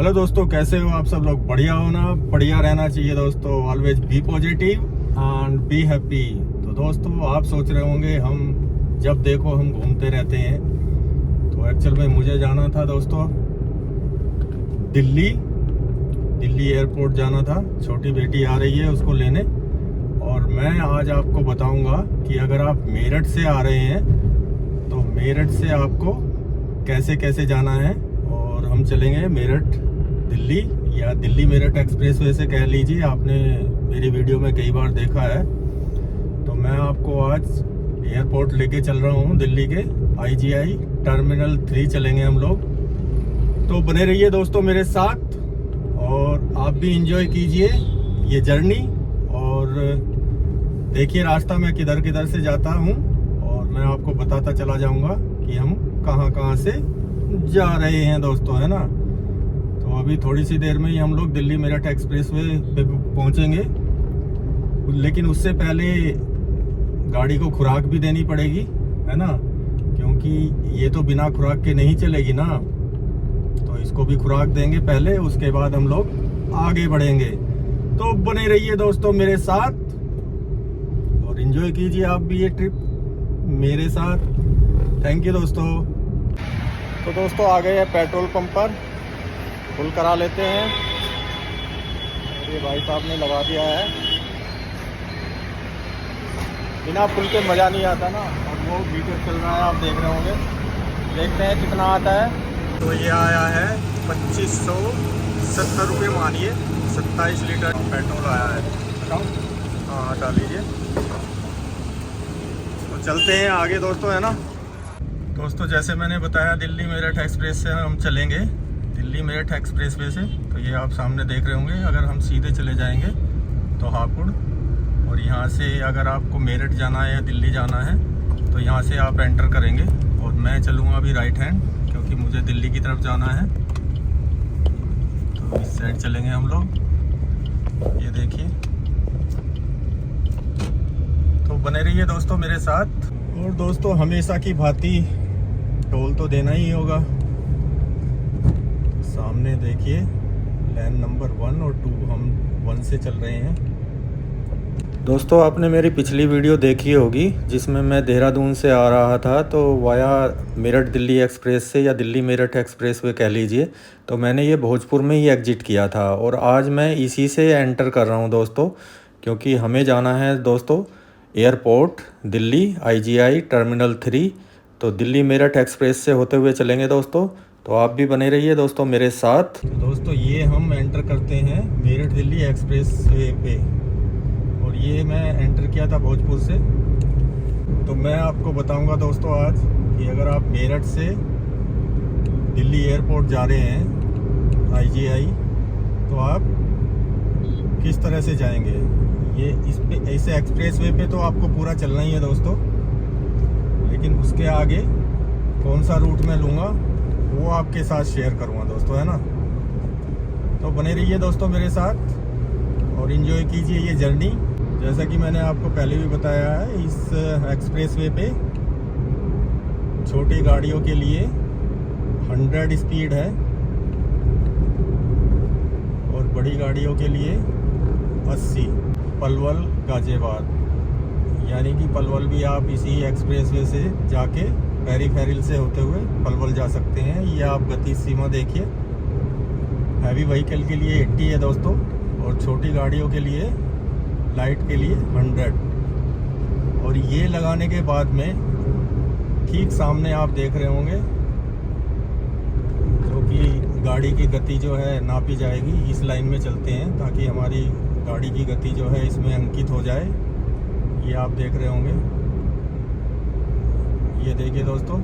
Hello दोस्तों, कैसे हो आप सब लोग? बढ़िया हो ना? बढ़िया रहना चाहिए दोस्तों। Always be positive and be happy. तो दोस्तों, आप सोच रहे होंगे हम जब देखो हम घूमते रहते हैं। तो एक्चुअल में मुझे जाना था दोस्तों दिल्ली एयरपोर्ट जाना था। छोटी बेटी आ रही है उसको लेने। और मैं आज आपको बताऊंगा कि अगर आप मेरठ से आ रहे हैं तो मेरठ से आपको कैसे कैसे जाना है। और हम चलेंगे मेरठ दिल्ली या दिल्ली मेरठ एक्सप्रेस वे से कह लीजिए। आपने मेरी वीडियो में कई बार देखा है। तो मैं आपको आज एयरपोर्ट लेके चल रहा हूँ दिल्ली के। IGI टर्मिनल 3 चलेंगे हम लोग। तो बने रहिए दोस्तों मेरे साथ और आप भी इंजॉय कीजिए ये जर्नी। और देखिए रास्ता में किधर किधर से जाता हूँ और मैं आपको बताता चला जाऊँगा कि हम कहाँ कहाँ से जा रहे हैं दोस्तों, है ना। तो अभी थोड़ी सी देर में ही हम लोग दिल्ली मेरठ एक्सप्रेस वे पे पहुँचेंगे। लेकिन उससे पहले गाड़ी को खुराक भी देनी पड़ेगी, है ना, क्योंकि ये तो बिना खुराक के नहीं चलेगी ना। तो इसको भी खुराक देंगे पहले, उसके बाद हम लोग आगे बढ़ेंगे। तो बने रहिए दोस्तों मेरे साथ और एंजॉय कीजिए आप भी ये ट्रिप मेरे साथ। थैंक यू दोस्तों। तो दोस्तों आ गए हैं पेट्रोल पंप पर, फुल करा लेते हैं। ये भाई साहब ने लगा दिया है। बिना फुल के मज़ा नहीं आता ना। और वो मीटर चल रहा है, आप देख रहे होंगे। देखते हैं कितना आता है। तो ये आया है 2570 रुपये, मानिए 27 लीटर पेट्रोल आया है। हाँ हटा लीजिए। तो चलते हैं आगे दोस्तों, है ना। दोस्तों जैसे मैंने बताया दिल्ली मेरठ एक्सप्रेस से हम चलेंगे, दिल्ली मेरठ एक्सप्रेस वे से। तो ये आप सामने देख रहे होंगे। अगर हम सीधे चले जाएंगे तो हापुड़, और यहाँ से अगर आपको मेरठ जाना है या दिल्ली जाना है तो यहाँ से आप एंटर करेंगे। और मैं चलूँगा अभी राइट हैंड, क्योंकि मुझे दिल्ली की तरफ जाना है। तो इस साइड चलेंगे हम लोग। ये देखिए। तो बने रहिए दोस्तों मेरे साथ। और दोस्तों हमेशा की भांति टोल तो देना ही होगा। सामने देखिए लैन नंबर 1 और 2, हम 1 से चल रहे हैं। दोस्तों आपने मेरी पिछली वीडियो देखी होगी जिसमें मैं देहरादून से आ रहा था, तो वाया मेरठ दिल्ली एक्सप्रेस से या दिल्ली मेरठ एक्सप्रेस वे कह लीजिए। तो मैंने ये भोजपुर में ही एग्जिट किया था और आज मैं इसी से एंटर कर रहा हूँ दोस्तों, क्योंकि हमें जाना है दोस्तों एयरपोर्ट दिल्ली IGI टर्मिनल 3। तो दिल्ली मेरठ एक्सप्रेस से होते हुए चलेंगे दोस्तों। तो आप भी बने रहिए दोस्तों मेरे साथ। तो दोस्तों ये हम एंटर करते हैं मेरठ दिल्ली एक्सप्रेस वे पे। और ये मैं एंटर किया था भोजपुर से। तो मैं आपको बताऊंगा दोस्तों आज कि अगर आप मेरठ से दिल्ली एयरपोर्ट जा रहे हैं IGI, तो आप किस तरह से जाएंगे। ये इस पे ऐसे एक्सप्रेस वे पे तो आपको पूरा चलना ही है दोस्तों, लेकिन उसके आगे कौन सा रूट मैं लूँगा वो आपके साथ शेयर करूँगा दोस्तों, है ना। तो बने रहिए दोस्तों मेरे साथ और एंजॉय कीजिए ये जर्नी। जैसा कि मैंने आपको पहले भी बताया है, इस एक्सप्रेस वे पे छोटी गाड़ियों के लिए 100 स्पीड है और बड़ी गाड़ियों के लिए 80। पलवल गाजियाबाद, यानी कि पलवल भी आप इसी एक्सप्रेस वे से जाके पेरीफेरल से होते हुए पलवल जा सकते हैं। ये आप गति सीमा देखिए। हैवी व्हीकल के लिए 80 है दोस्तों, और छोटी गाड़ियों के लिए लाइट के लिए 100। और ये लगाने के बाद में ठीक सामने आप देख रहे होंगे जो कि गाड़ी की गति जो है नापी जाएगी। इस लाइन में चलते हैं ताकि हमारी गाड़ी की गति जो है इसमें अंकित हो जाए। ये आप देख रहे होंगे। ये देखिए दोस्तों,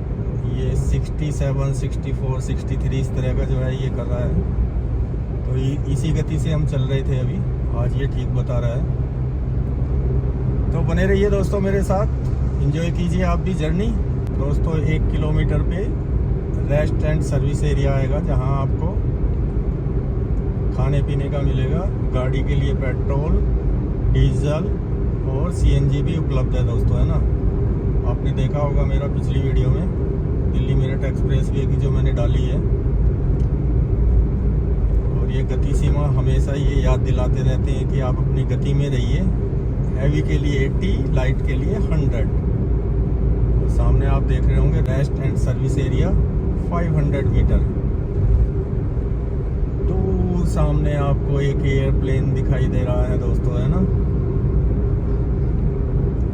ये 67, 64, 63 इस तरह का जो है ये कर रहा है। तो इसी गति से हम चल रहे थे अभी। आज ये ठीक बता रहा है। तो बने रहिए दोस्तों मेरे साथ, एंजॉय कीजिए आप भी जर्नी। दोस्तों 1 किलोमीटर पे रेस्ट एंड सर्विस एरिया आएगा, जहां आपको खाने पीने का मिलेगा। गाड़ी के लिए पेट्रोल, डीजल और CNG भी उपलब्ध है दोस्तों, है ना। आपने देखा होगा मेरा पिछली वीडियो में दिल्ली मेरठ एक्सप्रेस वे की जो मैंने डाली है। और ये गति सीमा हमेशा ये याद दिलाते रहते हैं कि आप अपनी गति में रहिए। हैवी के लिए 80, लाइट के लिए 100। और सामने आप देख रहे होंगे rest and service area 500 meter दूर सामने आपको एक एयरप्लेन दिखाई दे रहा है दोस्तों, है ना।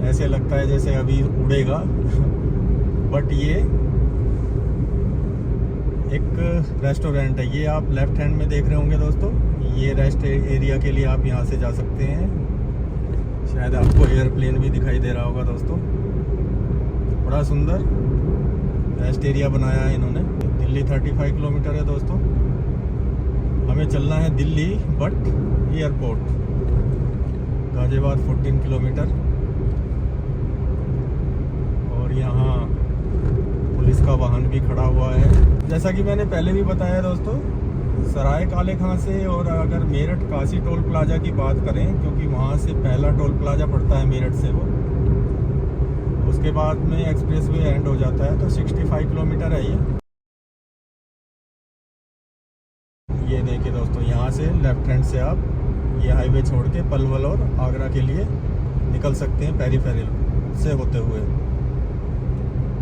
ऐसे लगता है जैसे अभी उड़ेगा बट ये एक रेस्टोरेंट है। ये आप लेफ्ट हैंड में देख रहे होंगे दोस्तों, ये रेस्ट एरिया के लिए आप यहाँ से जा सकते हैं। शायद आपको एयरप्लेन भी दिखाई दे रहा होगा दोस्तों। बड़ा सुंदर रेस्ट एरिया बनाया है इन्होंने। दिल्ली 35 किलोमीटर है दोस्तों। हमें चलना है Delhi but airport. Ghaziabad 14 kilometre. और यहाँ पुलिस का वाहन भी खड़ा हुआ है। जैसा कि मैंने पहले भी बताया दोस्तों, सराय काले खां से और अगर मेरठ काशी टोल प्लाजा की बात करें, क्योंकि वहाँ से पहला टोल प्लाजा पड़ता है मेरठ से, वो उसके बाद में एक्सप्रेसवे एंड हो जाता है। तो 65 किलोमीटर है ये देखिए दोस्तों, यहाँ से लेफ्ट हैंड से आप ये हाईवे छोड़ के पलवल और आगरा के लिए निकल सकते हैं पेरीफेरल से होते हुए।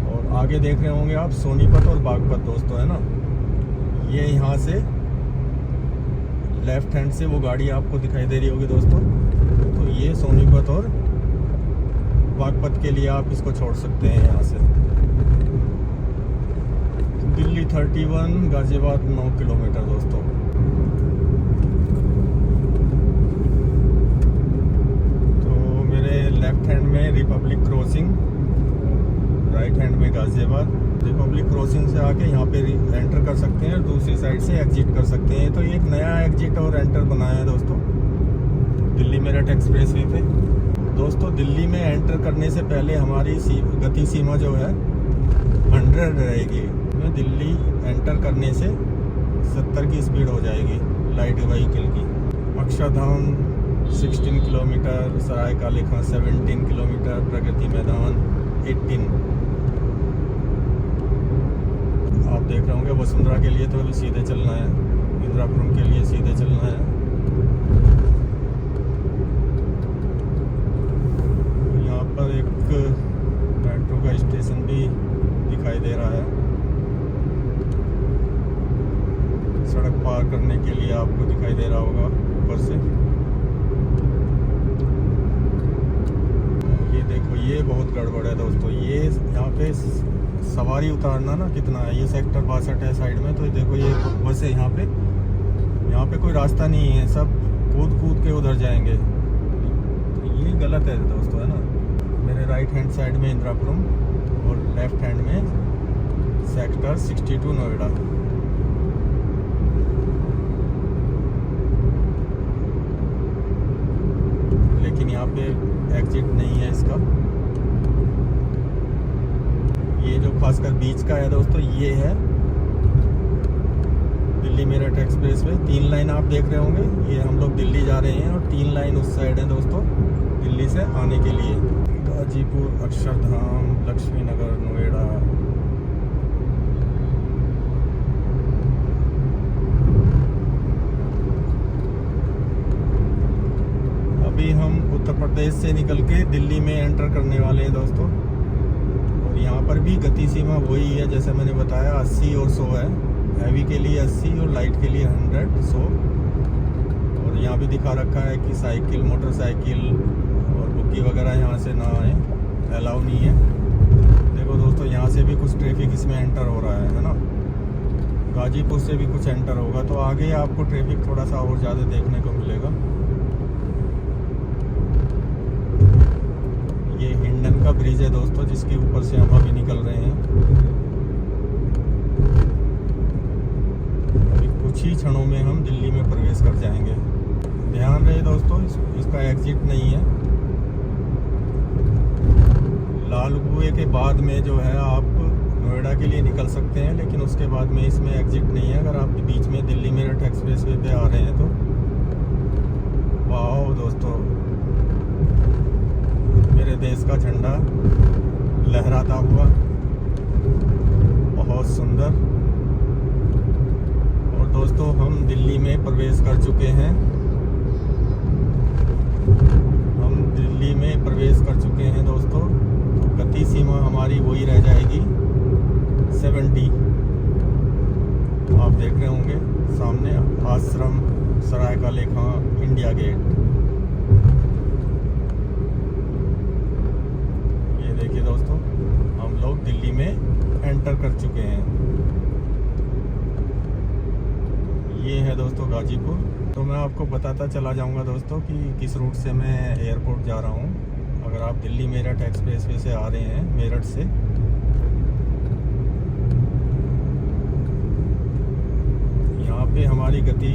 और आगे देख रहे होंगे आप सोनीपत और बागपत दोस्तों, है ना। ये यहाँ से लेफ्ट हैंड से वो गाड़ी आपको दिखाई दे रही होगी दोस्तों, तो ये सोनीपत और बागपत के लिए आप इसको छोड़ सकते हैं यहाँ से। दिल्ली 31, गाजियाबाद 9 किलोमीटर दोस्तों। तो मेरे लेफ्ट हैंड में रिपब्लिक क्रॉसिंग, राइट हैंड में गाजियाबाद। रिपब्लिक क्रॉसिंग से आके यहाँ पे एंटर कर सकते हैं और दूसरी साइड से एग्जिट कर सकते हैं। तो एक नया एग्जिट और एंटर बनाया है दोस्तों दिल्ली मेरठ एक्सप्रेसवे पे। दोस्तों दिल्ली में एंटर करने से पहले हमारी गति सीमा जो है 100 रहेगी। दिल्ली एंटर करने से 70 की स्पीड हो जाएगी लाइट व्हीकल की। अक्षरधाम 16 किलोमीटर, सराय काले खां 17 किलोमीटर, प्रगति मैदान 18। आप देख रहे होंगे वसुंधरा के लिए तो अभी सीधे चलना है, इंदिरापुरम के लिए सीधे चलना है। यहाँ पर एक मेट्रो का स्टेशन भी दिखाई दे रहा है। सड़क पार करने के लिए आपको दिखाई दे रहा होगा ऊपर से। ये देखो, ये बहुत गड़बड़ है दोस्तों। ये यहाँ पे सवारी उतारना ना कितना है, ये सेक्टर 62 है साइड में। तो देखो ये बस है यहाँ पे कोई रास्ता नहीं है, सब कूद के उधर जाएंगे। तो ये गलत है दोस्तों, है ना। मेरे राइट हैंड साइड में इंदिरापुरम और लेफ्ट हैंड में सेक्टर 62 नोएडा। लेकिन यहाँ पे एग्जिट नहीं है इसका। ये जो खासकर बीच का है दोस्तों, ये है दिल्ली मेरठ एक्सप्रेसवे। 3 लाइन आप देख रहे होंगे, ये हम लोग दिल्ली जा रहे हैं और 3 लाइन उस साइड है दोस्तों दिल्ली से आने के लिए। गाजीपुर, अक्षरधाम, लक्ष्मी नगर, नोएडा। अभी हम उत्तर प्रदेश से निकल के दिल्ली में एंटर करने वाले हैं दोस्तों। और यहाँ पर भी गति सीमा वही है जैसे मैंने बताया, 80 और 100 है। हैवी के लिए 80 और लाइट के लिए 100, 100। और यहाँ भी दिखा रखा है कि साइकिल, मोटरसाइकिल और बुग्गी वगैरह यहाँ से ना आए, अलाउ नहीं है। देखो दोस्तों, यहाँ से भी कुछ ट्रैफिक इसमें एंटर हो रहा है ना। गाजीपुर से भी कुछ एंटर होगा, तो आगे आपको ट्रैफिक थोड़ा सा और ज़्यादा देखने को मिलेगा। ये हिंडन का ब्रिज है दोस्तों, जिसके ऊपर से हम अभी निकल रहे हैं। अभी कुछ ही क्षणों में हम दिल्ली में प्रवेश कर जाएंगे। ध्यान रहे दोस्तों, इसका एग्जिट नहीं है। लाल कुएं के बाद में जो है आप नोएडा के लिए निकल सकते हैं, लेकिन उसके बाद में इसमें एग्जिट नहीं है। अगर आप बीच में दिल्ली मेरठ एक्सप्रेसवे पे आ रहे हैं तो वाह दोस्तों, मेरे देश का झंडा लहराता हुआ, बहुत सुंदर। और दोस्तों हम दिल्ली में प्रवेश कर चुके हैं। दोस्तों गति सीमा हमारी वही रह जाएगी 70। आप देख रहे होंगे सामने आश्रम सराय काले खां इंडिया गेट। ये देखिए दोस्तों हम लोग दिल्ली में एंटर कर चुके हैं। ये है दोस्तों गाजीपुर। तो मैं आपको बताता चला जाऊंगा दोस्तों कि किस रूट से मैं एयरपोर्ट जा रहा हूं। अगर आप दिल्ली मेरठ एक्सप्रेसवे से आ रहे हैं मेरठ से, यहाँ पे हमारी गति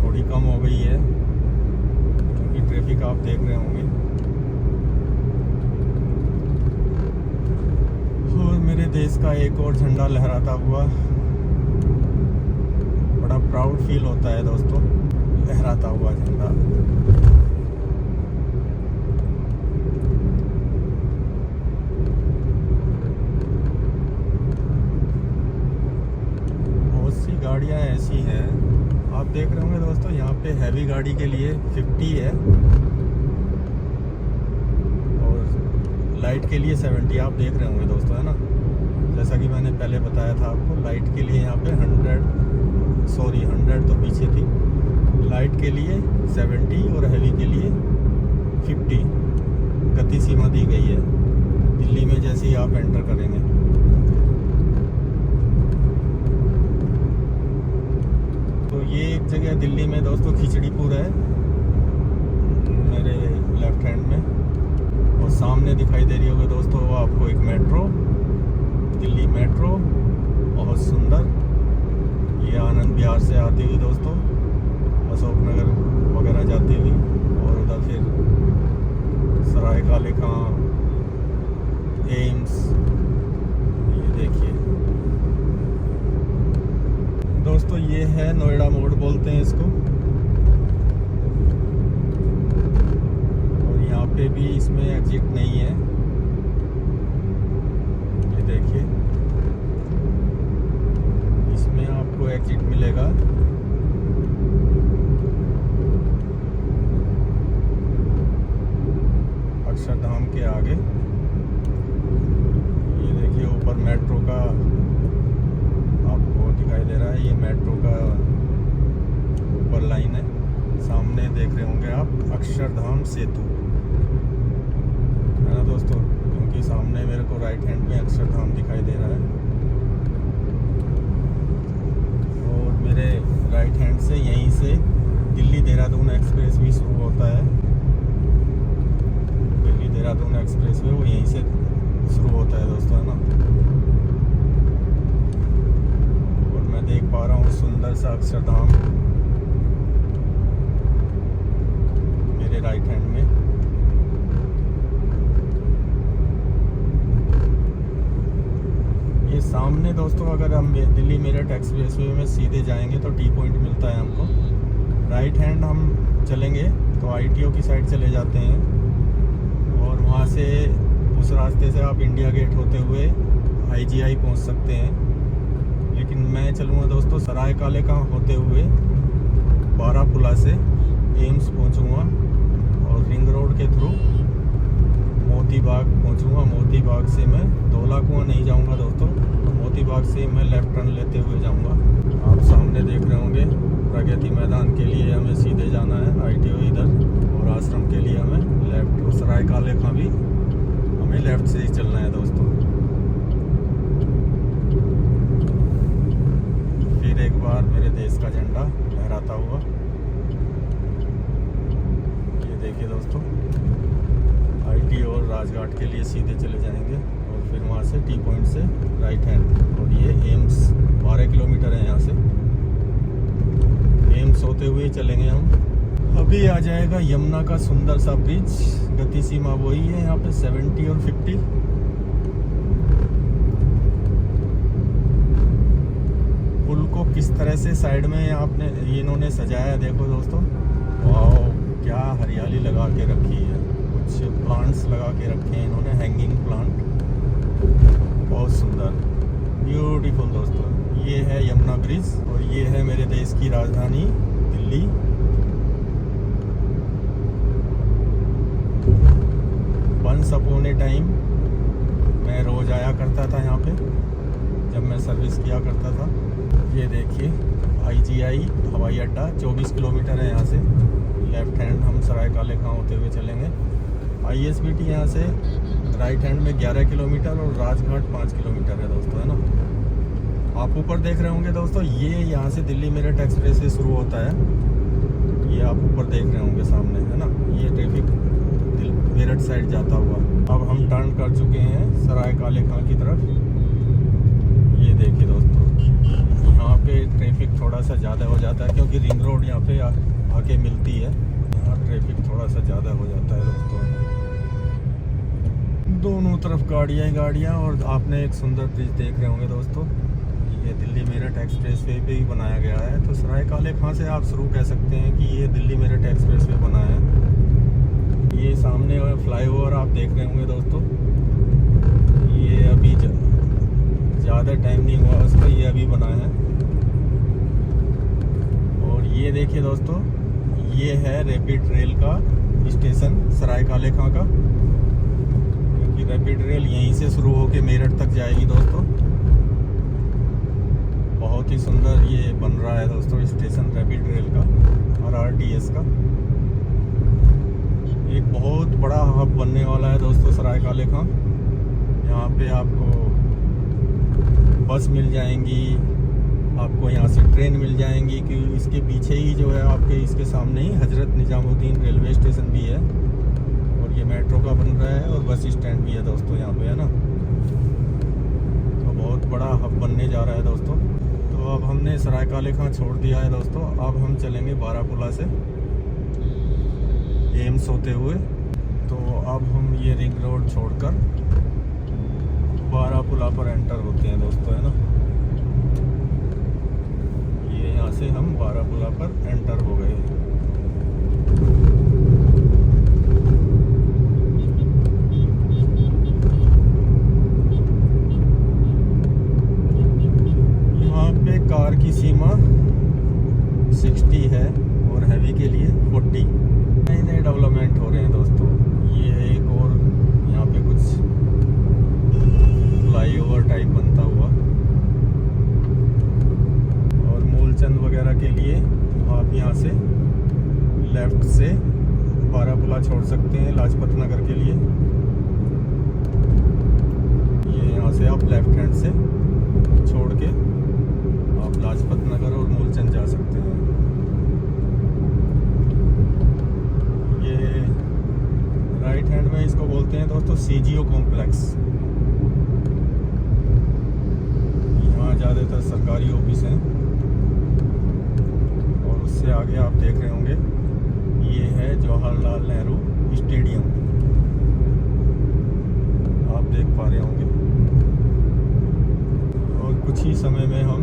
थोड़ी कम हो गई है क्योंकि ट्रैफिक आप देख रहे होंगे। और मेरे देश का एक और झंडा लहराता हुआ बड़ा प्राउड फील होता है दोस्तों, लहराता हुआ झंडा। बहुत सी गाड़ियां ऐसी हैं, आप देख रहे होंगे दोस्तों यहाँ पे हैवी गाड़ी के लिए 50 है और लाइट के लिए 70। आप देख रहे होंगे दोस्तों, है ना। जैसा कि मैंने पहले बताया था आपको, लाइट के लिए यहाँ पे 100 तो पीछे थी। लाइट के लिए 70 और हैवी के लिए 50 गति सीमा दी गई है दिल्ली में जैसे ही आप एंटर करेंगे। तो ये एक जगह दिल्ली में दोस्तों खिचड़ीपुर है मेरे लेफ्ट हैंड में, और सामने दिखाई दे रही होगी दोस्तों वो आपको एक मेट्रो, दिल्ली मेट्रो, बहुत सुंदर। ये आनंद विहार से आती हुई दोस्तों अशोक नगर वगैरह जाती हुई, और उधर फिर सराय काले खां, एम्स। ये देखिए दोस्तों ये है नोएडा मोड़ बोलते हैं इसको। और यहाँ पे भी इसमें एग्जिट नहीं है। ये देखिए इसमें आपको एग्जिट मिलेगा अक्षरधाम के आगे। ये देखिए ऊपर मेट्रो का आपको दिखाई दे रहा है, ये मेट्रो का ऊपर लाइन है। सामने देख रहे होंगे आप अक्षरधाम सेतु, है ना दोस्तों, क्योंकि सामने मेरे को राइट हैंड में अक्षरधाम दिखाई दे रहा है। और मेरे राइट हैंड से यहीं से दिल्ली देहरादून एक्सप्रेस भी शुरू होता है। दिल्ली देहरादून एक्सप्रेस वे वो यहीं से शुरू होता है दोस्तों, है ना। और मैं देख पा रहा हूँ सुंदर सा अक्षरधाम मेरे राइट हैंड में। ये सामने दोस्तों अगर हम दिल्ली मेरठ एक्सप्रेसवे में सीधे जाएंगे तो टी पॉइंट मिलता है हमको। राइट हैंड हम चलेंगे तो ITO की साइड चले जाते हैं, और वहाँ से उस रास्ते से आप इंडिया गेट होते हुए IGI पहुँच सकते हैं। लेकिन मैं चलूँगा दोस्तों सराय काले खां होते हुए बारापुला से एम्स पहुँचूँगा, और रिंग रोड के थ्रू मोती बाग पहुँचूँगा। मोती बाग से मैं धौला कुआं नहीं जाऊँगा दोस्तों, तो मोती बाग से मैं लेफ्ट टर्न लेते हुए जाऊँगा। आप सामने देख रहे होंगे प्रगति मैदान के लिए हमें सीधे जाना है ITO इधर, और आश्रम के लिए हमें लेफ्ट, और सराय काले खां भी हमें लेफ्ट से ही चलना है दोस्तों। फिर एक बार मेरे देश का झंडा लहराता हुआ। ये देखिए दोस्तों ITO और राजघाट के लिए सीधे चले जाएंगे, और फिर वहाँ से टी पॉइंट से राइट हैंड। और ये एम्स 12 किलोमीटर है यहाँ से, एम्स होते हुए चलेंगे हम। अभी आ जाएगा यमुना का सुंदर सा ब्रिज। गति सीमा वही है यहाँ पे 70 और 50। पुल को किस तरह से साइड में आपने इन्होंने सजाया देखो दोस्तों, वाह क्या हरियाली लगा के रखी है। कुछ प्लांट्स लगा के रखे हैं इन्होंने, हैंगिंग प्लांट, बहुत सुंदर। ब्यूटीफुल दोस्तों, ये है यमुना ब्रिज और ये है मेरे देश की राजधानी Delhi. Once upon a time मैं रोज आया करता था यहाँ पे जब मैं सर्विस किया करता था। ये देखिए IGI हवाई अड्डा 24 किलोमीटर है यहाँ से। लेफ्ट हैंड हम सराय काले खां होते हुए चलेंगे। ISBT यहाँ से राइट हैंड में 11 किलोमीटर और राजघाट 5 किलोमीटर है दोस्तों, है ना। आप ऊपर देख रहे होंगे दोस्तों, ये यहाँ से दिल्ली मेरठ एक्सप्रेस से शुरू होता है। ये आप ऊपर देख रहे होंगे सामने, है ना। ये ट्रैफिक मेरठ साइड जाता हुआ। अब हम टर्न कर चुके हैं सराय काले खां की तरफ। ये देखिए दोस्तों, यहाँ पे ट्रैफिक थोड़ा सा ज़्यादा हो जाता है क्योंकि रिंग रोड यहाँ पे आके मिलती है। यहाँ ट्रैफिक थोड़ा सा ज़्यादा हो जाता है दोस्तों। दोनों तरफ गाड़ियाँ ही गाड़ियाँ और आपने एक सुंदर ब्रिज देख रहे होंगे दोस्तों। ये दिल्ली मेरठ एक्सप्रेस वे पे ही बनाया गया है। तो सराय काले खां से आप शुरू कह सकते हैं कि ये दिल्ली मेरठ एक्सप्रेस वे बना है। ये सामने फ्लाईओवर आप देख रहे होंगे दोस्तों। ये अभी ज़्यादा टाइम नहीं हुआ उसका, ये अभी बना है। और ये देखिए दोस्तों, ये है रैपिड रेल का स्टेशन सराय काले खां का, क्योंकि रैपिड रेल यहीं से शुरू होकर मेरठ तक जाएगी दोस्तों। बहुत ही सुंदर ये बन रहा है दोस्तों स्टेशन रैपिड रेल का और RTS का। एक बहुत बड़ा हब बनने वाला है दोस्तों सराय काले खां। यहाँ पे आपको बस मिल जाएंगी, आपको यहाँ से ट्रेन मिल जाएंगी कि इसके पीछे ही जो है आपके इसके सामने ही हजरत निजामुद्दीन रेलवे स्टेशन भी है और ये मेट्रो का बन रहा है और बस स्टैंड भी है दोस्तों यहाँ पे, है ना। तो बहुत बड़ा हब बनने जा रहा है दोस्तों। तो अब हमने सराय काले खां छोड़ दिया है दोस्तों। अब हम चलेंगे बारापुला से एम्स होते हुए। तो अब हम ये रिंग रोड छोड़कर बारापुला पर एंटर होते हैं दोस्तों, है ना। ये यहाँ से हम बारापुला पर एंटर हो गए। यहाँ पे कार की सीमा 60 है और हैवी के लिए 40। नए नए डेवलपमेंट हो रहे हैं दोस्तों। ये एक और यहाँ पे कुछ फ्लाईओवर टाइप बनता हुआ और मूलचंद वगैरह के लिए आप यहाँ से लेफ्ट से बारापुला छोड़ सकते हैं लाजपत नगर के लिए। ये यहाँ से आप लेफ्ट हैंड से छोड़ के आप लाजपत नगर और मूलचंद जा सकते हैं। ये राइट हैंड में इसको बोलते हैं दोस्तों CGO कॉम्प्लेक्स। यहाँ ज़्यादातर सरकारी ऑफिस हैं और उससे आगे आप देख रहे होंगे ये है जवाहरलाल नेहरू स्टेडियम, आप देख पा रहे होंगे। और कुछ ही समय में हम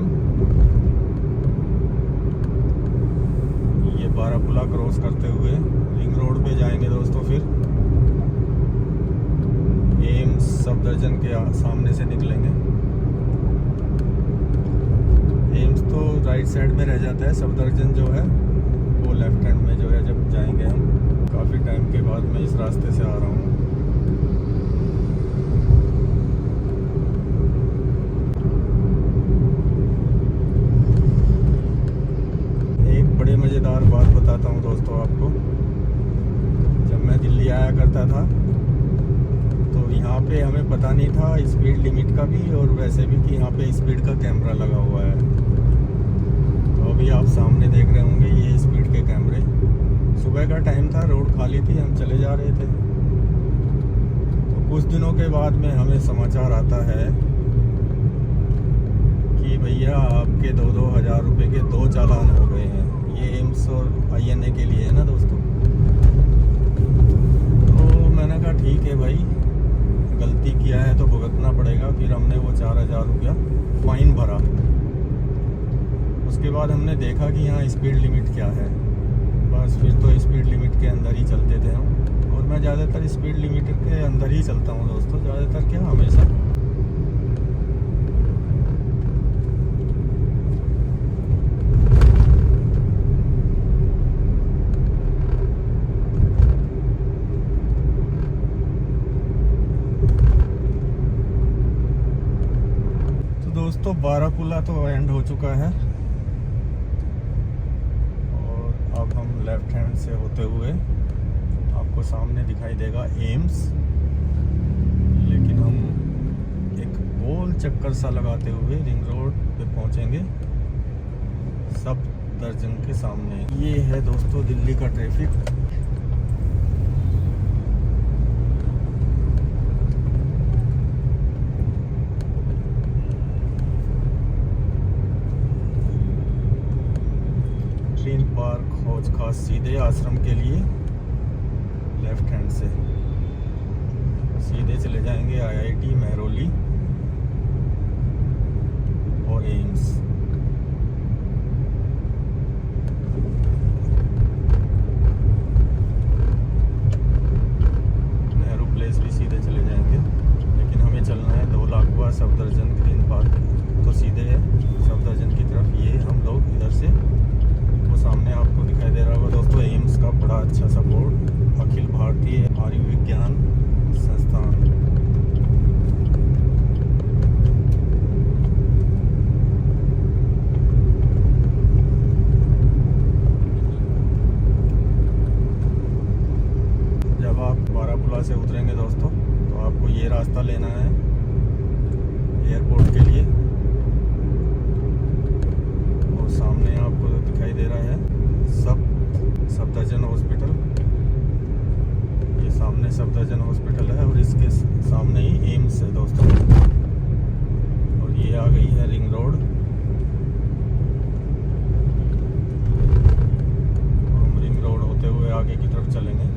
ये बारापुला क्रॉस करते हुए रिंग रोड पे जाएंगे दोस्तों। फिर एम्स सफदरजंग के सामने से निकलेंगे। एम्स तो राइट साइड में रह जाता है, सफदरजंग जो है वो लेफ्ट हैंड में जो है जब जाएंगे हम। काफ़ी टाइम के बाद मैं इस रास्ते से आ रहा हूँ। एक बड़े मज़ेदार बात बताता हूँ दोस्तों आपको। जब मैं दिल्ली आया करता था तो यहाँ पे हमें पता नहीं था स्पीड लिमिट का भी और वैसे भी कि यहाँ पे स्पीड का कैमरा लगा हुआ है। तो अभी आप सामने देख रहे होंगे ये स्पीड के कैमरे। सुबह का टाइम था, रोड खाली थी, हम चले जा रहे थे। तो कुछ दिनों के बाद में हमें समाचार आता है कि भैया आपके 2-2 हज़ार रुपये के 2 चालान हो गए हैं। ये एम्स और INA के लिए है ना दोस्तों। तो मैंने कहा ठीक है भाई, गलती किया है तो भुगतना पड़ेगा। फिर हमने वो 4,000 रुपया फाइन भरा। उसके बाद हमने देखा कि यहाँ स्पीड लिमिट क्या है। बस फिर तो स्पीड लिमिट के अंदर ही चलते थे हम। और मैं ज़्यादातर स्पीड लिमिट के अंदर ही चलता हूँ दोस्तों, ज़्यादातर क्या हमेशा। दोस्तों बारापुला तो एंड हो चुका है और अब हम लेफ्ट हैंड से होते हुए आपको सामने दिखाई देगा एम्स, लेकिन हम एक गोल चक्कर सा लगाते हुए रिंग रोड पे पहुंचेंगे सफदरजंग के सामने। ये है दोस्तों दिल्ली का ट्रैफिक। ग्रीन पार्क हौज खास सीधे आश्रम के लिए लेफ्ट हैंड से सीधे चले जाएंगे IIT मेहरौली और एम्स। नेहरू प्लेस भी सीधे चले जाएंगे, लेकिन हमें चलना है 2 लाखवा सफदरजंग ग्रीन पार्क तो सीधे है सफदरजंग की तरफ। ये हम लोग इधर से वो सामने आपको दिखाई दे रहा होगा दोस्तों एम्स का बड़ा अच्छा सा बोर्ड, अखिल भारतीय आयुर्विज्ञान संस्थान। जब आप बारापुला से उतरेंगे दोस्तों तो आपको ये रास्ता लेना है एयरपोर्ट के लिए, और सामने आपको दिखाई दे रहा है सफदरजंग हॉस्पिटल। ये सामने सफदरजंग हॉस्पिटल है और इसके सामने ही एम्स है दोस्तों। और ये आ गई है रिंग रोड। हम रिंग रोड होते हुए आगे की तरफ चलेंगे।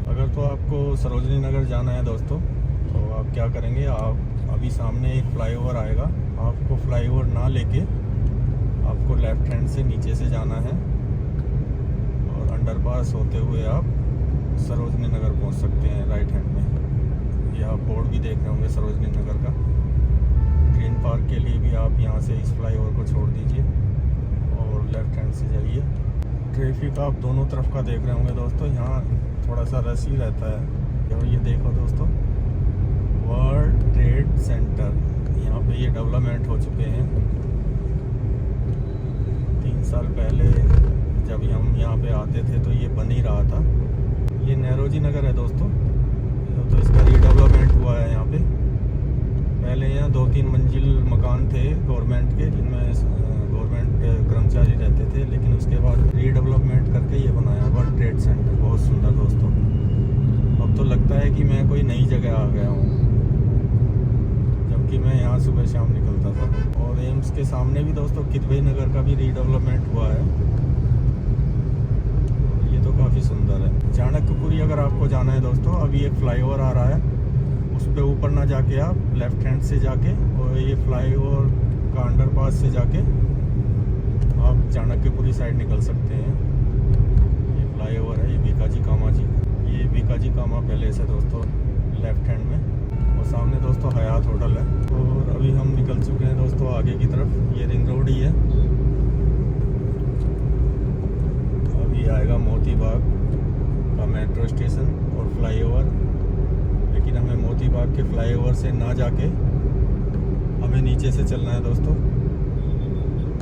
अगर तो आपको सरोजनी नगर जाना है दोस्तों तो आप क्या करेंगे, आप अभी सामने एक फ्लाईओवर आएगा, आपको फ्लाईओवर ना लेके आपको लेफ्ट हैंड से नीचे से जाना है और अंडरपास होते हुए आप सरोजनी नगर पहुंच सकते हैं राइट हैंड में। ये आप बोर्ड भी देख रहे होंगे सरोजनी नगर का। ग्रीन पार्क के लिए भी आप यहां से इस फ्लाईओवर को छोड़ दीजिए और लेफ्ट हैंड से जाइए। ट्रैफिक आप दोनों तरफ का देख रहे होंगे दोस्तों, यहाँ थोड़ा सा रश ही रहता है। और ये देखो दोस्तों वर्ल्ड ट्रेड सेंटर, यहाँ पे ये डेवलपमेंट हो चुके हैं। 3 साल पहले जब हम यहाँ पे आते थे तो ये बन ही रहा था। ये नेहरूजी नगर है दोस्तों, तो इसका रीडेवलपमेंट हुआ है यहाँ पे। पहले यहाँ 2-3 मंजिल मकान थे गवर्नमेंट के, जिनमें गवर्नमेंट कर्मचारी रहते थे, लेकिन उसके बाद रीडेवलपमेंट करके ये बनाया वर्ल्ड ट्रेड सेंटर। बहुत सुंदर दोस्तों, अब तो लगता है कि मैं कोई नई जगह आ गया हूँ, जबकि मैं यहाँ सुबह शाम निकलता था। और एम्स के सामने भी दोस्तों किदवई नगर का भी रीडेवलपमेंट हुआ है, ये तो काफ़ी सुंदर है। चाणक्यपुरी अगर आपको जाना है दोस्तों, अभी एक फ्लाईओवर आ रहा है, उस पर ऊपर ना जाके आप लेफ्ट हैंड से जाके और ये फ्लाईओवर का अंडरपास से जाके आप चाणक्यपुरी साइड निकल सकते हैं। ये फ्लाईओवर है, ये बीकाजी कामा जी, ये बीकाजी कामा पैलेस है दोस्तों लेफ्ट हैंड में। और सामने दोस्तों हयात होटल है। और अभी हम निकल चुके हैं दोस्तों आगे की तरफ। ये रिंग रोड ही है। अभी आएगा मोती बाग का मेट्रो स्टेशन और फ्लाईओवर, लेकिन हमें मोती बाग के फ्लाईओवर से ना जाके हमें नीचे से चलना है दोस्तों।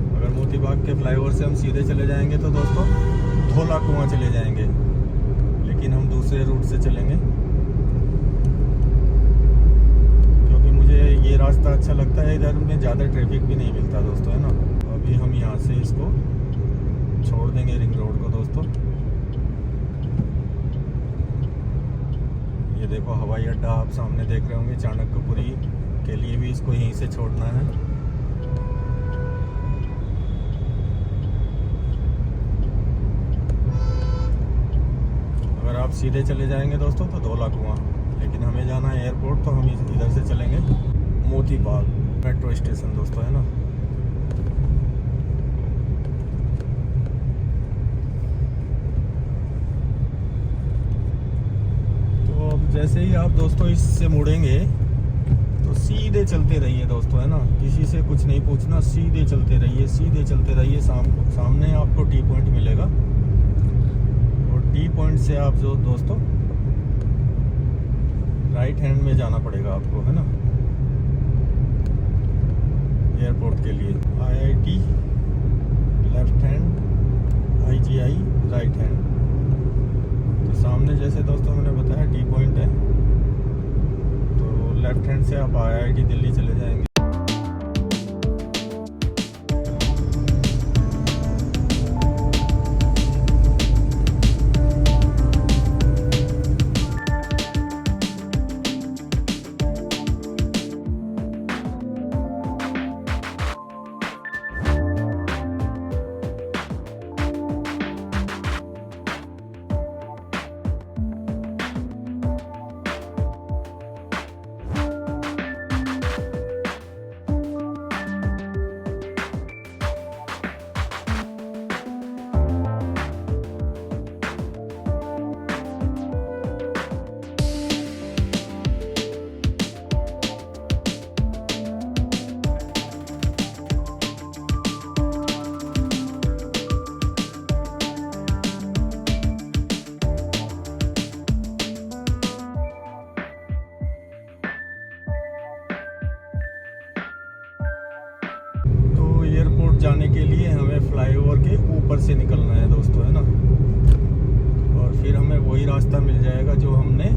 अगर मोती बाग के फ्लाईओवर से हम सीधे चले जाएंगे तो दोस्तों धोला कुआं चले जाएंगे, लेकिन हम दूसरे रूट से चलेंगे क्योंकि मुझे ये रास्ता अच्छा लगता है। इधर में ज़्यादा ट्रैफिक भी नहीं मिलता दोस्तों, है ना। तो अभी हम यहाँ से इसको छोड़ देंगे रिंग रोड को दोस्तों। ये देखो हवाई अड्डा आप सामने देख रहे होंगे, चाणक्यपुरी के लिए भी इसको यहीं से छोड़ना है। अगर आप सीधे चले जाएंगे दोस्तों तो धोला कुआं, लेकिन हमें जाना है एयरपोर्ट, तो हम इधर से चलेंगे मोती बाग मेट्रो स्टेशन दोस्तों, है ना। तो अब जैसे ही आप दोस्तों इससे मुड़ेंगे तो सीधे चलते रहिए दोस्तों, है ना। किसी से कुछ नहीं पूछना, सीधे चलते रहिए, सीधे चलते रहिए। सामने आपको टी पॉइंट मिलेगा और टी पॉइंट से आप जो दोस्तों राइट हैंड में जाना पड़ेगा आपको, है ना। एयरपोर्ट के लिए। IIT left hand, IGI right hand. तो सामने जैसे दोस्तों मैंने बताया टी पॉइंट है, तो लेफ्ट हैंड से आप IIT दिल्ली चले जाएंगे। एयरपोर्ट जाने के लिए हमें फ्लाईओवर के ऊपर से निकलना है दोस्तों, है ना। और फिर हमें वही रास्ता मिल जाएगा जो हमने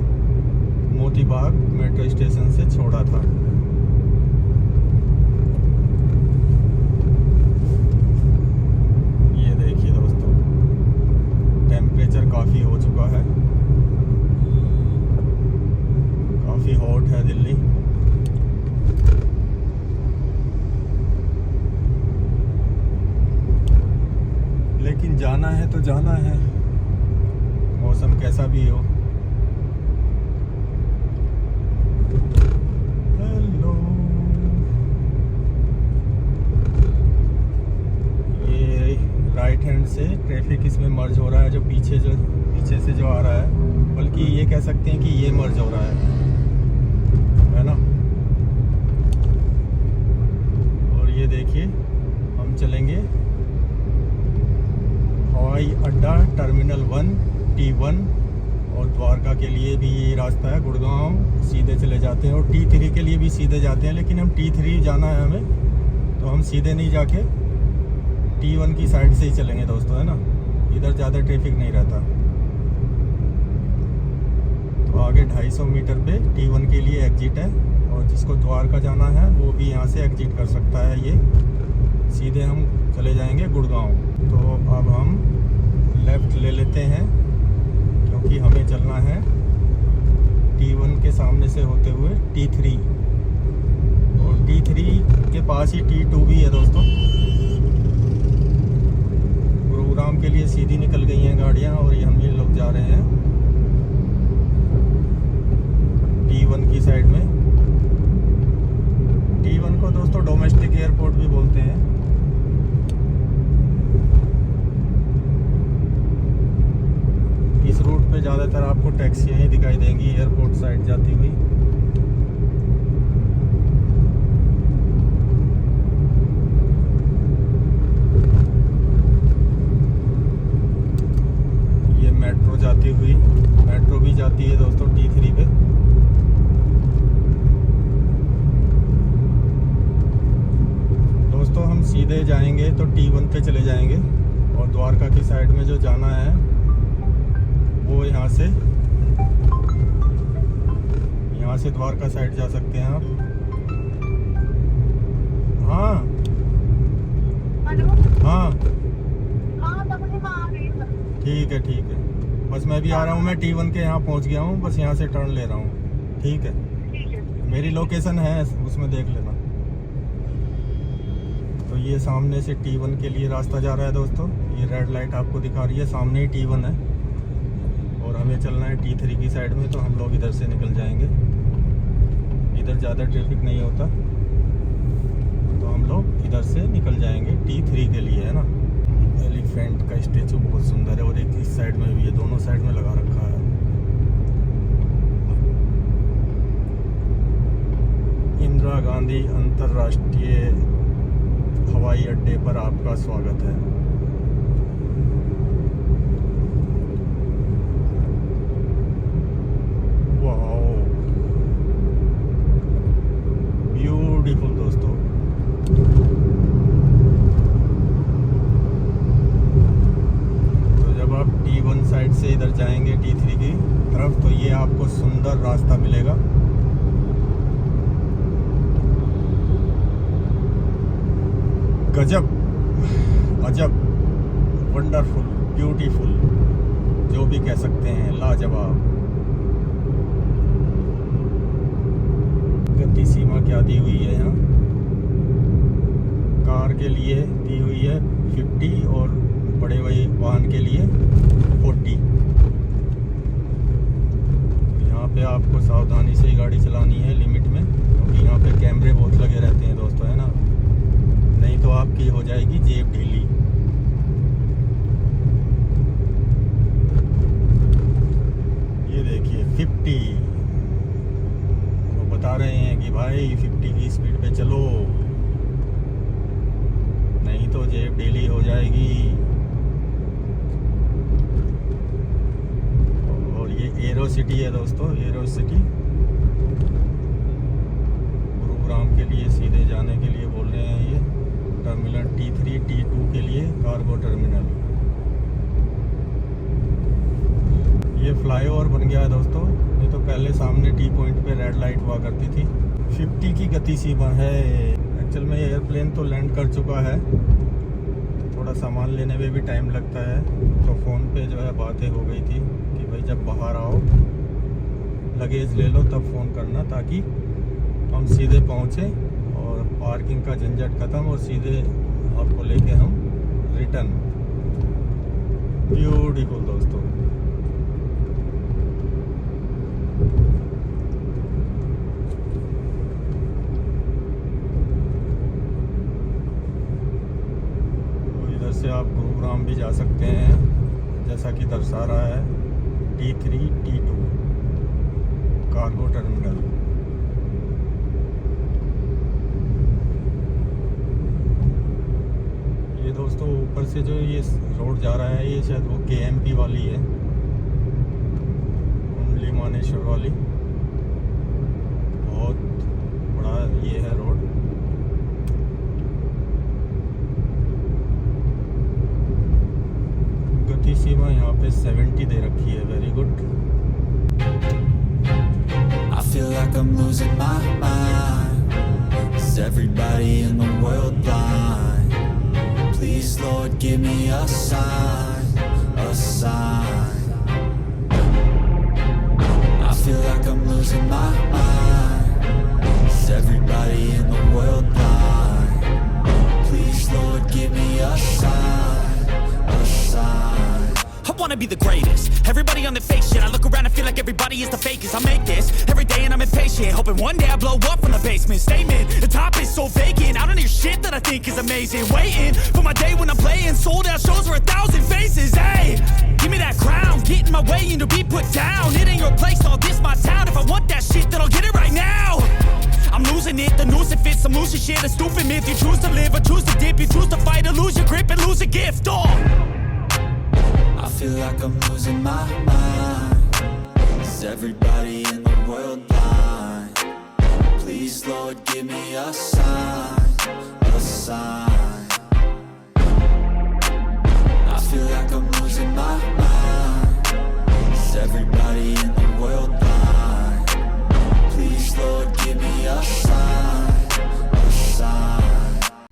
मोती बाग मेट्रो स्टेशन से छोड़ा था। ये देखिए दोस्तों, टेम्परेचर काफ़ी हो चुका है, काफ़ी हॉट है दिल्ली। लेकिन जाना है तो जाना है, मौसम कैसा भी हो। हेलो, ये राइट हैंड से ट्रैफिक इसमें मर्ज हो रहा है, जो पीछे से जो आ रहा है, बल्कि ये कह सकते हैं कि ये मर्ज हो रहा है ना। और ये देखिए, हम चलेंगे हवाई अड्डा टर्मिनल 1 T1, और द्वारका के लिए भी ये रास्ता है, गुड़गांव सीधे चले जाते हैं, और T3 के लिए भी सीधे जाते हैं। लेकिन हम T3 जाना है हमें, तो हम सीधे नहीं जाके T1 की साइड से ही चलेंगे दोस्तों, है ना। इधर ज़्यादा ट्रैफिक नहीं रहता। तो आगे 250 मीटर पे T1 के लिए एग्जिट है, और जिसको द्वारका जाना है वो भी यहाँ से एग्जिट कर सकता है। ये सीधे हम चले जाएंगे गुड़गांव। तो अब हम लेफ़्ट ले लेते हैं, क्योंकि हमें चलना है T1 के सामने से होते हुए T3, और T3 के पास ही T2 भी है दोस्तों। गुरुग्राम के लिए सीधी निकल गई हैं गाड़ियाँ, और ये हम ये लोग जा रहे हैं T1 की साइड में। T1 को दोस्तों डोमेस्टिक एयरपोर्ट भी बोलते हैं। इस रूट पे ज़्यादातर आपको टैक्सियाँ ही दिखाई देंगी एयरपोर्ट साइड जाती हुई। ये मेट्रो जाती हुई, मेट्रो भी जाती है दोस्तों T3 पे। दोस्तों हम सीधे जाएंगे तो T1 पे चले जाएंगे, और द्वारका की साइड में जो जाना है वो यहाँ से द्वारका साइड जा सकते हैं आप। हाँ हाँ ठीक है, बस मैं भी आ रहा हूँ। मैं T1 के यहाँ पहुँच गया हूँ, बस यहाँ से टर्न ले रहा हूँ। ठीक है, मेरी लोकेशन है, उसमें देख लेना। तो ये सामने से T1 के लिए रास्ता जा रहा है दोस्तों। ये रेड लाइट आपको दिखा रही है, सामने ही T1 है, और हमें चलना है T3 की साइड में। तो हम लोग इधर से निकल जाएंगे, इधर ज़्यादा ट्रैफिक नहीं होता, तो हम लोग इधर से निकल जाएंगे T3 के लिए, है ना। एलिफेंट का स्टेचू बहुत सुंदर है, और एक इस साइड में भी है, दोनों साइड में लगा रखा है। इंदिरा गांधी अंतर्राष्ट्रीय हवाई अड्डे पर आपका स्वागत है। वाओ, ब्यूटीफुल दोस्तों। गजब, अजब, वंडरफुल, ब्यूटीफुल, जो भी कह सकते हैं, लाजवाब। गति सीमा क्या दी हुई है यहाँ? कार के लिए दी हुई है 50 और बड़े वाहन के लिए 40। यहाँ पे आपको सावधानी से ही गाड़ी चलानी है, लिमिट में, क्योंकि यहाँ पे कैमरे बहुत लगे रहते हैं दोस्तों, है ना, नहीं तो आपकी हो जाएगी जेब ढीली। ये देखिए 50, वो बता रहे हैं कि भाई 50 की स्पीड पे चलो, नहीं तो जेब ढीली हो जाएगी। और ये एरो सिटी है दोस्तों, एरो सिटी, गुरुग्राम के लिए सीधे जाने के लिए बोल रहे हैं। ये टर्मिनल T3 T2 के लिए कार्गो टर्मिनल। ये फ्लाईओवर बन गया है दोस्तों, ये तो पहले सामने टी पॉइंट पे रेड लाइट हुआ करती थी। 50 की गति सीमा है। एक्चुअल में ये एयरप्लेन तो लैंड कर चुका है, थोड़ा सामान लेने में भी टाइम लगता है, तो फ़ोन पे जो है बातें हो गई थी कि भाई जब बाहर आओ लगेज ले लो तब फ़ोन करना, ताकि हम सीधे पहुँचे और पार्किंग का झंझट ख़त्म और सीधे आपको लेके हम रिटर्न। ब्यूटीफुल दोस्तों। से आप गुरुग्राम भी जा सकते हैं, जैसा कि दर्शा रहा है T3 T2 कार्गो टर्मिनल। ये दोस्तों ऊपर से जो ये रोड जा रहा है, ये शायद वो KMP वाली है, कुंडली मानेश्वर वाली। बहुत बड़ा ये है रोड। गति सीमा यहाँ पे 70 दे रखी है। Very good. I feel like I'm losing my mind. Is everybody in the world blind? Please Lord give me a sign, a sign. I feel like I'm losing my mind. Is everybody in the world blind? Please Lord give me a sign, a sign. I wanna be the greatest. Everybody on the fake shit. I look around and feel like everybody is the fakest. I make this every day and I'm impatient, hoping one day I blow up from the basement. Statement, the top is so vacant. I don't hear shit that I think is amazing. Waiting for my day when I'm playing sold out shows for 1,000 faces. Hey, give me that crown, get in my way and to be put down. It ain't your place, all this my town. If I want that shit, then I'll get it right now. I'm losing it, the noose it fits. I'm losing shit, a stupid myth. You choose to live or choose to dip. You choose to fight or lose your grip and lose a gift. I feel like I'm losing my mind. Is everybody in the world blind? Please Lord give me a sign, a sign. I feel like I'm losing my mind. Is everybody in the world blind? Please Lord give me a sign, a sign.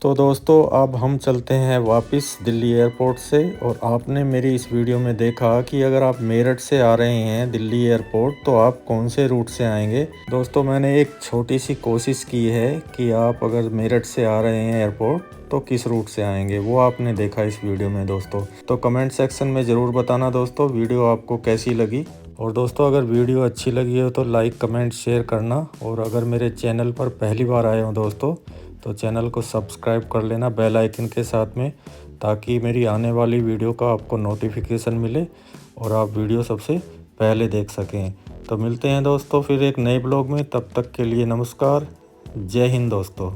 तो दोस्तों अब हम चलते हैं वापस Delhi airport से। और आपने मेरी इस वीडियो में देखा कि अगर आप मेरठ से आ रहे हैं दिल्ली एयरपोर्ट तो आप कौन से रूट से आएंगे। दोस्तों मैंने एक छोटी सी कोशिश की है कि आप अगर मेरठ से आ रहे हैं एयरपोर्ट तो किस रूट से आएंगे, वो आपने देखा इस वीडियो में दोस्तों। तो कमेंट सेक्शन में ज़रूर बताना दोस्तों वीडियो आपको कैसी लगी। और दोस्तों अगर वीडियो अच्छी लगी हो तो लाइक कमेंट शेयर करना। और अगर मेरे चैनल पर पहली बार आए हो दोस्तों तो चैनल को सब्सक्राइब कर लेना बेल आइकन के साथ में, ताकि मेरी आने वाली वीडियो का आपको नोटिफिकेशन मिले और आप वीडियो सबसे पहले देख सकें। तो मिलते हैं दोस्तों फिर एक नए ब्लॉग में, तब तक के लिए नमस्कार, जय हिंद दोस्तों।